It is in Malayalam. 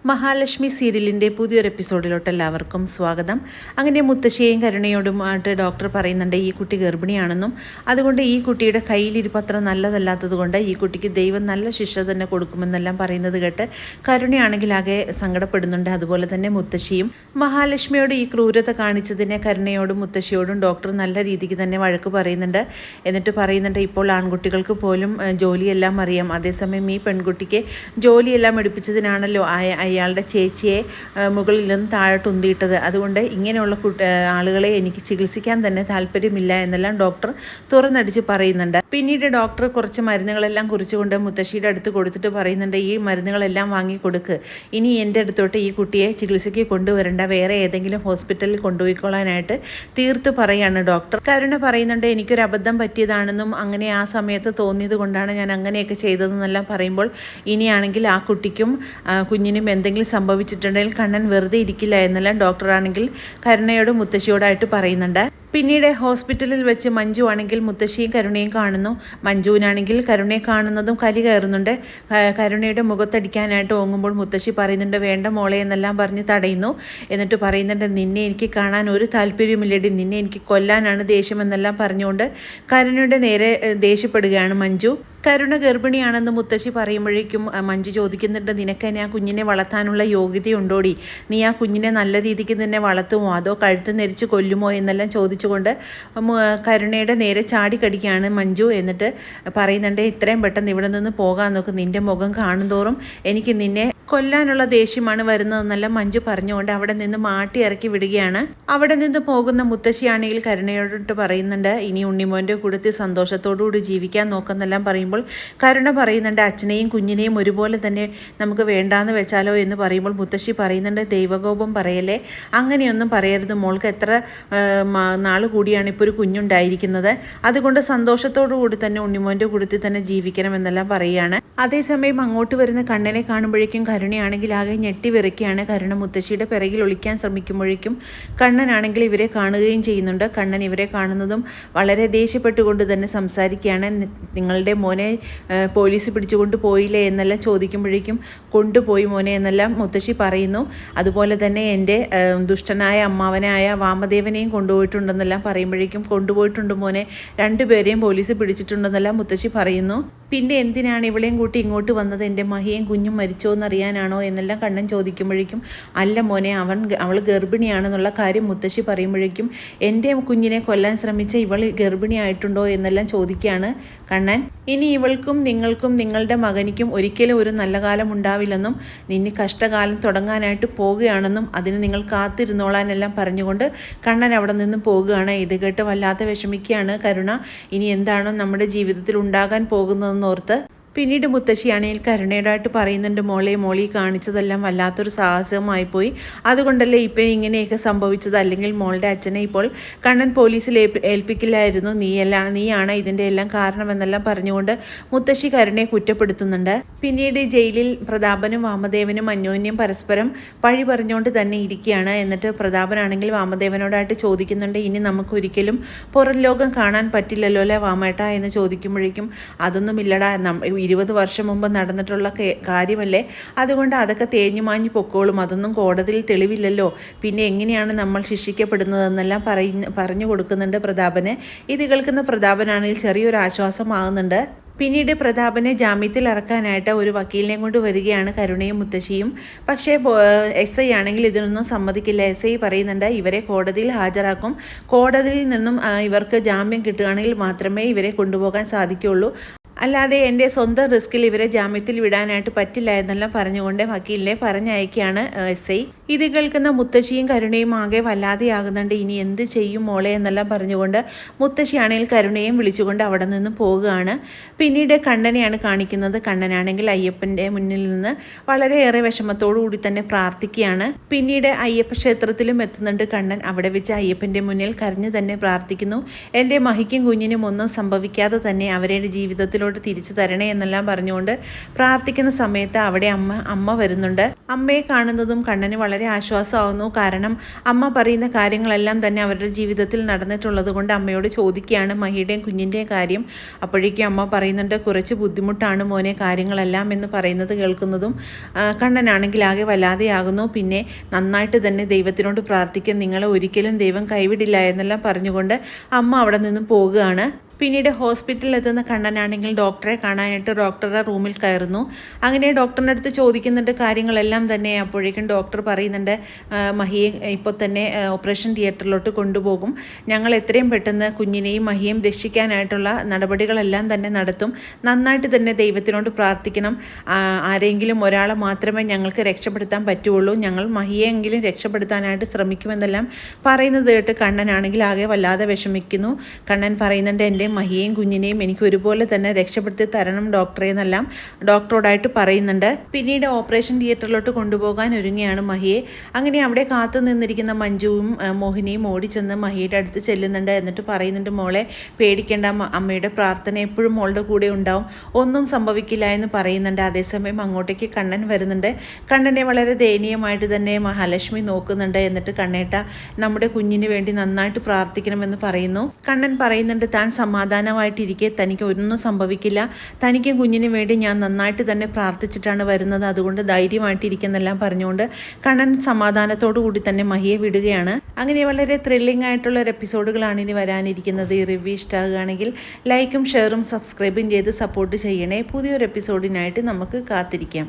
മഹാലക്ഷ്മി സീരിയലിൻ്റെ പുതിയൊരു എപ്പിസോഡിലോട്ട് എല്ലാവർക്കും സ്വാഗതം. അങ്ങനെ മുത്തശ്ശിയെയും കരുണയോടുമായിട്ട് ഡോക്ടർ പറയുന്നുണ്ട് ഈ കുട്ടി ഗർഭിണിയാണെന്നും അതുകൊണ്ട് ഈ കുട്ടിയുടെ കയ്യിലിരിപ്പ് അത്ര നല്ലതല്ലാത്തതുകൊണ്ട് ഈ കുട്ടിക്ക് ദൈവം നല്ല ശിക്ഷ തന്നെ കൊടുക്കുമെന്നെല്ലാം പറയുന്നത് കേട്ട് കരുണയാണെങ്കിൽ ആകെ സങ്കടപ്പെടുന്നുണ്ട്. അതുപോലെ തന്നെ മുത്തശ്ശിയും മഹാലക്ഷ്മിയോട് ഈ ക്രൂരത കാണിച്ചതിനെ കരുണയോടും മുത്തശ്ശിയോടും ഡോക്ടർ നല്ല രീതിക്ക് തന്നെ വഴക്ക് പറയുന്നുണ്ട്. എന്നിട്ട് പറയുന്നുണ്ട് ഇപ്പോൾ ആൺകുട്ടികൾക്ക് പോലും ജോലിയെല്ലാം അറിയാം, അതേസമയം ഈ പെൺകുട്ടിക്ക് ജോലിയെല്ലാം എടുപ്പിച്ചതിനാണല്ലോ അയാളുടെ ചേച്ചിയെ മുകളിൽ നിന്ന് താഴോട്ട് ഉന്തിയിട്ടത്. അതുകൊണ്ട് ഇങ്ങനെയുള്ള ആളുകളെ എനിക്ക് ചികിത്സിക്കാൻ തന്നെ താല്പര്യമില്ല എന്നെല്ലാം ഡോക്ടർ തുറന്നടിച്ച് പറയുന്നുണ്ട്. പിന്നീട് ഡോക്ടർ കുറച്ച് മരുന്നുകളെല്ലാം കുറിച്ചുകൊണ്ട് മുത്തശ്ശിയുടെ അടുത്ത് കൊടുത്തിട്ട് പറയുന്നുണ്ട് ഈ മരുന്നുകളെല്ലാം വാങ്ങി കൊടുക്ക്, ഇനി എൻ്റെ അടുത്തോട്ട് ഈ കുട്ടിയെ ചികിത്സയ്ക്ക് കൊണ്ടുവരേണ്ട, വേറെ ഏതെങ്കിലും ഹോസ്പിറ്റലിൽ കൊണ്ടുപോയിക്കൊള്ളാനായിട്ട് തീർത്ത് പറയാണ് ഡോക്ടർ. കരുണ പറയുന്നുണ്ട് എനിക്കൊരു അബദ്ധം പറ്റിയതാണെന്നും അങ്ങനെ ആ സമയത്ത് തോന്നിയത് കൊണ്ടാണ് ഞാൻ അങ്ങനെയൊക്കെ ചെയ്തതെന്നെല്ലാം പറയുമ്പോൾ ഇനിയാണെങ്കിൽ ആ കുട്ടിക്കും കുഞ്ഞിനും എന്തെങ്കിലും സംഭവിച്ചിട്ടുണ്ടെങ്കിൽ കണ്ണൻ വെറുതെ ഇരിക്കില്ല എന്നെല്ലാം ഡോക്ടറാണെങ്കിൽ കരുണയോടും മുത്തശ്ശിയോടായിട്ട് പറയുന്നുണ്ട്. പിന്നീട് ഹോസ്പിറ്റലിൽ വെച്ച് മഞ്ജു ആണെങ്കിൽ മുത്തശ്ശിയും കരുണയും കാണുന്നു. മഞ്ജുവിനാണെങ്കിൽ കരുണയെ കാണുന്നതും കലി കയറുന്നുണ്ട്. കരുണയുടെ മുഖത്തടിക്കാനായിട്ട് ഓങ്ങുമ്പോൾ മുത്തശ്ശി പറയുന്നുണ്ട് വേണ്ട മോളെ എന്നെല്ലാം പറഞ്ഞ് തടയുന്നു. എന്നിട്ട് പറയുന്നുണ്ട് നിന്നെ എനിക്ക് കാണാൻ ഒരു താല്പര്യമില്ലടി, നിന്നെ എനിക്ക് കൊല്ലാനാണ് ദേഷ്യമെന്നെല്ലാം പറഞ്ഞുകൊണ്ട് കരുണയുടെ നേരെ ദേഷ്യപ്പെടുകയാണ് മഞ്ജു. കരുണ ഗർഭിണിയാണെന്ന് മുത്തശ്ശി പറയുമ്പോഴേക്കും മഞ്ജു ചോദിക്കുന്നുണ്ട് നിനക്ക് ആ കുഞ്ഞിനെ വളർത്താനുള്ള യോഗ്യതയുണ്ടോടി, നീ ആ കുഞ്ഞിനെ നല്ല രീതിക്ക് തന്നെ വളർത്തുമോ അതോ കഴുത്ത് നെരിച്ച് കൊല്ലുമോ എന്നെല്ലാം ചോദിച്ചുകൊണ്ട് കരുണയുടെ നേരെ ചാടിക്കടിക്കുകയാണ് മഞ്ജു. എന്നിട്ട് പറയുന്നുണ്ട് ഇത്രയും പെട്ടെന്ന് ഇവിടെ നിന്ന് പോകാൻ നോക്ക്, നിൻ്റെ മുഖം കാണുന്തോറും എനിക്ക് നിന്നെ കൊല്ലാനുള്ള ദേഷ്യമാണ് വരുന്നതെന്നെല്ലാം മഞ്ജു പറഞ്ഞുകൊണ്ട് അവിടെ നിന്ന് മാട്ടി ഇറക്കി വിടുകയാണ്. അവിടെ നിന്ന് പോകുന്ന മുത്തശ്ശിയാണെങ്കിൽ കരുണയോട്ട് പറയുന്നുണ്ട് ഇനി ഉണ്ണിമോൻ്റെ കൂടത്തിൽ സന്തോഷത്തോടുകൂടി ജീവിക്കാൻ നോക്കെന്നെല്ലാം പറയുമ്പോൾ കരുണ പറയുന്നുണ്ട് അച്ഛനെയും കുഞ്ഞിനെയും ഒരുപോലെ തന്നെ നമുക്ക് വേണ്ടാന്ന് വെച്ചാലോ എന്ന് പറയുമ്പോൾ മുത്തശ്ശി പറയുന്നുണ്ട് ദൈവകോപം പറയല്ലേ, അങ്ങനെയൊന്നും പറയരുത്, മോൾക്ക് എത്ര നാൾ കൂടിയാണ് ഇപ്പോൾ ഒരു കുഞ്ഞുണ്ടായിരിക്കുന്നത്, അതുകൊണ്ട് സന്തോഷത്തോടു കൂടി തന്നെ ഉണ്ണിമോൻ്റെ കൂടത്തിൽ തന്നെ ജീവിക്കണമെന്നെല്ലാം പറയുകയാണ്. അതേസമയം അങ്ങോട്ട് വരുന്ന കണ്ണനെ കാണുമ്പോഴേക്കും കരുണയാണെങ്കിൽ ആകെ ഞെട്ടി വിറയ്ക്കുകയാണ്. കരുണ മുത്തശ്ശിയുടെ പിറകിൽ ഒളിക്കാൻ ശ്രമിക്കുമ്പോഴേക്കും കണ്ണനാണെങ്കിൽ ഇവരെ കാണുകയും ചെയ്യുന്നുണ്ട്. കണ്ണൻ ഇവരെ കാണുന്നതും വളരെ ദേഷ്യപ്പെട്ടുകൊണ്ട് തന്നെ സംസാരിക്കുകയാണ്. നിങ്ങളുടെ മോനെ പോലീസ് പിടിച്ചുകൊണ്ട് പോയില്ലേ എന്നെല്ലാം ചോദിക്കുമ്പോഴേക്കും കൊണ്ടുപോയി മോനെ എന്നെല്ലാം മുത്തശ്ശി പറയുന്നു. അതുപോലെ തന്നെ എൻ്റെ ദുഷ്ടനായ അമ്മാവനായ വാമദേവനെയും കൊണ്ടുപോയിട്ടുണ്ടെന്നെല്ലാം പറയുമ്പോഴേക്കും കൊണ്ടുപോയിട്ടുണ്ട് മോനെ, രണ്ടുപേരെയും പോലീസ് പിടിച്ചിട്ടുണ്ടെന്നെല്ലാം മുത്തശ്ശി പറയുന്നു. പിന്നെ എന്തിനാണ് ഇവളെയും കൂട്ടി ഇങ്ങോട്ട് വന്നത്, എൻ്റെ മഹിയും കുഞ്ഞും മരിച്ചോ എന്നറിയാനാണോ എന്നെല്ലാം കണ്ണൻ ചോദിക്കുമ്പോഴേക്കും അല്ല മോനെ അവൾ ഗർഭിണിയാണെന്നുള്ള കാര്യം മുത്തശ്ശി പറയുമ്പോഴേക്കും എൻ്റെ കുഞ്ഞിനെ കൊല്ലാൻ ശ്രമിച്ച ഇവൾ ഗർഭിണിയായിട്ടുണ്ടോ എന്നെല്ലാം ചോദിക്കുകയാണ് കണ്ണൻ. ഇനി ഇവൾക്കും നിങ്ങൾക്കും നിങ്ങളുടെ മകനിക്കും ഒരിക്കലും ഒരു നല്ല കാലം ഉണ്ടാവില്ലെന്നും നിന്നെ കഷ്ടകാലം തുടങ്ങാനായിട്ട് പോവുകയാണെന്നും അതിന് നിങ്ങൾ കാത്തിരുന്നോളാനെല്ലാം പറഞ്ഞുകൊണ്ട് കണ്ണൻ അവിടെ നിന്ന് പോകുകയാണ്. ഇത് കേട്ട് വല്ലാതെ വിഷമിക്കുകയാണ് കരുണ. ഇനി എന്താണോ നമ്മുടെ ജീവിതത്തിൽ ഉണ്ടാകാൻ പോകുന്നതെന്നോർത്ത്. പിന്നീട് മുത്തശ്ശിയാണെങ്കിൽ കരുണയോടായിട്ട് പറയുന്നുണ്ട് മോളി കാണിച്ചതെല്ലാം വല്ലാത്തൊരു സാഹസമായിപ്പോയി, അതുകൊണ്ടല്ലേ ഇപ്പം ഇങ്ങനെയൊക്കെ സംഭവിച്ചത്, അല്ലെങ്കിൽ മോളുടെ അച്ഛനെ ഇപ്പോൾ കണ്ണൻ പോലീസിൽ ഏൽപ്പിക്കില്ലായിരുന്നു, നീയാണ് ഇതിൻ്റെ എല്ലാം കാരണമെന്നെല്ലാം പറഞ്ഞുകൊണ്ട് മുത്തശ്ശി കരുണയെ കുറ്റപ്പെടുത്തുന്നുണ്ട്. പിന്നീട് ജയിലിൽ പ്രതാപനും വാമദേവനും അന്യോന്യം പരസ്പരം പഴി പറഞ്ഞുകൊണ്ട് തന്നെ ഇരിക്കുകയാണ്. എന്നിട്ട് പ്രതാപനാണെങ്കിൽ വാമദേവനോടായിട്ട് ചോദിക്കുന്നുണ്ട് ഇനി നമുക്കൊരിക്കലും പുറം ലോകം കാണാൻ പറ്റില്ലല്ലോ അല്ലേ വാമേട്ട എന്ന് ചോദിക്കുമ്പോഴേക്കും അതൊന്നുമില്ലടാ, 20 വർഷം മുമ്പ് നടന്നിട്ടുള്ള കാര്യമല്ലേ, അതുകൊണ്ട് അതൊക്കെ തേഞ്ഞു മാഞ്ഞു പൊക്കോളും, അതൊന്നും കോടതിയിൽ തെളിവില്ലല്ലോ, പിന്നെ എങ്ങനെയാണ് നമ്മൾ ശിക്ഷിക്കപ്പെടുന്നതെന്നെല്ലാം പറഞ്ഞു കൊടുക്കുന്നുണ്ട് പ്രതാപന്. ഇത് കേൾക്കുന്ന പ്രതാപനാണെങ്കിൽ ചെറിയൊരു ആശ്വാസമാകുന്നുണ്ട്. പിന്നീട് പ്രതാപനെ ജാമ്യത്തിൽ ഇറക്കാനായിട്ട് ഒരു വക്കീലിനെ കൊണ്ട് വരികയാണ് കരുണയും മുത്തശ്ശിയും. പക്ഷേ SI ആണെങ്കിൽ ഇതിനൊന്നും സമ്മതിക്കില്ല. SI പറയുന്നുണ്ട് ഇവരെ കോടതിയിൽ ഹാജരാക്കും, കോടതിയിൽ നിന്നും ഇവർക്ക് ജാമ്യം കിട്ടുകയാണെങ്കിൽ മാത്രമേ ഇവരെ കൊണ്ടുപോകാൻ സാധിക്കുകയുള്ളൂ, അല്ലാതെ എൻ്റെ സ്വന്തം റിസ്കിൽ ഇവരെ ജാമ്യത്തിൽ വിടാനായിട്ട് പറ്റില്ല എന്നെല്ലാം പറഞ്ഞുകൊണ്ട് വക്കീലിനെ പറഞ്ഞയക്കുകയാണ് SI. ഇത് കേൾക്കുന്ന മുത്തശ്ശിയും കരുണയും ആകെ വല്ലാതെയാകുന്നുണ്ട്. ഇനി എന്ത് ചെയ്യും മോളെ എന്നെല്ലാം പറഞ്ഞുകൊണ്ട് മുത്തശ്ശിയാണെങ്കിൽ കരുണയും വിളിച്ചുകൊണ്ട് അവിടെ നിന്ന് പോകുകയാണ്. പിന്നീട് കണ്ണനെയാണ് കാണിക്കുന്നത്. കണ്ണനാണെങ്കിൽ അയ്യപ്പൻ്റെ മുന്നിൽ നിന്ന് വളരെയേറെ വിഷമത്തോടു കൂടി തന്നെ പ്രാർത്ഥിക്കുകയാണ്. പിന്നീട് അയ്യപ്പ ക്ഷേത്രത്തിലും എത്തുന്നുണ്ട് കണ്ണൻ. അവിടെ വെച്ച് അയ്യപ്പൻ്റെ മുന്നിൽ കരഞ്ഞു തന്നെ പ്രാർത്ഥിക്കുന്നു എൻ്റെ മഹിക്കും കുഞ്ഞിനും ഒന്നും സംഭവിക്കാതെ തന്നെ അവരുടെ ജീവിതത്തിലോട്ട് ജീവിതത്തിലോട്ട് തിരിച്ചു തരണേ എന്നെല്ലാം പറഞ്ഞുകൊണ്ട് പ്രാർത്ഥിക്കുന്ന സമയത്ത് അവിടെ അമ്മ വരുന്നുണ്ട്. അമ്മയെ കാണുന്നതും കണ്ണന് വളരെ ആശ്വാസമാവുന്നു. കാരണം അമ്മ പറയുന്ന കാര്യങ്ങളെല്ലാം തന്നെ അവരുടെ ജീവിതത്തിൽ നടന്നിട്ടുള്ളത് കൊണ്ട് അമ്മയോട് ചോദിക്കുകയാണ് മഹിയുടെയും കുഞ്ഞിൻ്റെയും കാര്യം. അപ്പോഴേക്കും അമ്മ പറയുന്നുണ്ട്, കുറച്ച് ബുദ്ധിമുട്ടാണ് മോനെ കാര്യങ്ങളെല്ലാം എന്ന് പറയുന്നത് കേൾക്കുന്നതും കണ്ണനാണെങ്കിൽ ആകെ വല്ലാതെയാകുന്നു. പിന്നെ നന്നായിട്ട് തന്നെ ദൈവത്തിനോട് പ്രാർത്ഥിക്കാൻ, നിങ്ങളെ ഒരിക്കലും ദൈവം കൈവിടില്ല എന്നെല്ലാം പറഞ്ഞുകൊണ്ട് അമ്മ അവിടെ നിന്നും പോകുകയാണ്. പിന്നീട് ഹോസ്പിറ്റലിൽ എത്തുന്ന കണ്ണനാണെങ്കിൽ ഡോക്ടറെ കാണാനായിട്ട് ഡോക്ടറുടെ റൂമിൽ കയറുന്നു. അങ്ങനെ ഡോക്ടറിൻ്റെ അടുത്ത് ചോദിക്കുന്നുണ്ട് കാര്യങ്ങളെല്ലാം തന്നെ. അപ്പോഴേക്കും ഡോക്ടർ പറയുന്നുണ്ട്, മഹിയെ ഇപ്പോൾ തന്നെ ഓപ്പറേഷൻ തിയേറ്ററിലോട്ട് കൊണ്ടുപോകും. ഞങ്ങൾ എത്രയും പെട്ടെന്ന് കുഞ്ഞിനെയും മഹിയെയും രക്ഷിക്കാനായിട്ടുള്ള നടപടികളെല്ലാം തന്നെ നടത്തും. നന്നായിട്ട് തന്നെ ദൈവത്തിനോട് പ്രാർത്ഥിക്കണം. ആരെങ്കിലും ഒരാളെ മാത്രമേ ഞങ്ങൾക്ക് രക്ഷപ്പെടുത്താൻ പറ്റുള്ളൂ. ഞങ്ങൾ മഹിയെയെങ്കിലും രക്ഷപ്പെടുത്താനായിട്ട് ശ്രമിക്കുമെന്നെല്ലാം പറയുന്നത് കേട്ട് കണ്ണനാണെങ്കിൽ ആകെ വല്ലാതെ വിഷമിക്കുന്നു. കണ്ണൻ പറയുന്നുണ്ട്, എൻ്റെ മഹിയെയും കുഞ്ഞിനെയും എനിക്ക് ഒരുപോലെ തന്നെ രക്ഷപ്പെടുത്തി തരണം ഡോക്ടറെ എന്നെല്ലാം ഡോക്ടറോടായിട്ട് പറയുന്നുണ്ട്. പിന്നീട് ഓപ്പറേഷൻ തിയേറ്ററിലോട്ട് കൊണ്ടുപോകാൻ ഒരുങ്ങിയാണ് മഹിയെ. അങ്ങനെ അവിടെ കാത്തു നിന്നിരിക്കുന്ന മഞ്ജുവും മോഹിനിയും ഓടിച്ചെന്ന് മഹിയുടെ അടുത്ത് ചെല്ലുന്നുണ്ട്. എന്നിട്ട് പറയുന്നുണ്ട്, മോളെ പേടിക്കേണ്ട, അമ്മയുടെ പ്രാർത്ഥന എപ്പോഴും മോളുടെ കൂടെ ഉണ്ടാവും, ഒന്നും സംഭവിക്കില്ല എന്ന് പറയുന്നുണ്ട്. അതേസമയം അങ്ങോട്ടേക്ക് കണ്ണൻ വരുന്നുണ്ട്. കണ്ണനെ വളരെ ദയനീയമായിട്ട് തന്നെ മഹാലക്ഷ്മി നോക്കുന്നുണ്ട്. എന്നിട്ട് കണ്ണേട്ട, നമ്മുടെ കുഞ്ഞിന് വേണ്ടി നന്നായിട്ട് പ്രാർത്ഥിക്കണമെന്ന് പറയുന്നു. കണ്ണൻ പറയുന്നുണ്ട്, താൻ സമാധാനമായിട്ടിരിക്കെ, തനിക്ക് ഒന്നും സംഭവിക്കില്ല, തനിക്കും കുഞ്ഞിന് വേണ്ടി ഞാൻ നന്നായിട്ട് തന്നെ പ്രാർത്ഥിച്ചിട്ടാണ് വരുന്നത്, അതുകൊണ്ട് ധൈര്യമായിട്ടിരിക്കുന്നെല്ലാം പറഞ്ഞുകൊണ്ട് കണ്ണൻ സമാധാനത്തോടു കൂടി തന്നെ മഹിയെ വിടുകയാണ്. അങ്ങനെ വളരെ ത്രില്ലിംഗ് ആയിട്ടുള്ള ഒരു എപ്പിസോഡുകളാണ് ഇനി വരാനിരിക്കുന്നത്. ഈ റിവ്യൂ ഇഷ്ടമാകുകയാണെങ്കിൽ ലൈക്കും ഷെയറും സബ്സ്ക്രൈബും ചെയ്ത് സപ്പോർട്ട് ചെയ്യണേ. പുതിയൊരു എപ്പിസോഡിനായിട്ട് നമുക്ക് കാത്തിരിക്കാം.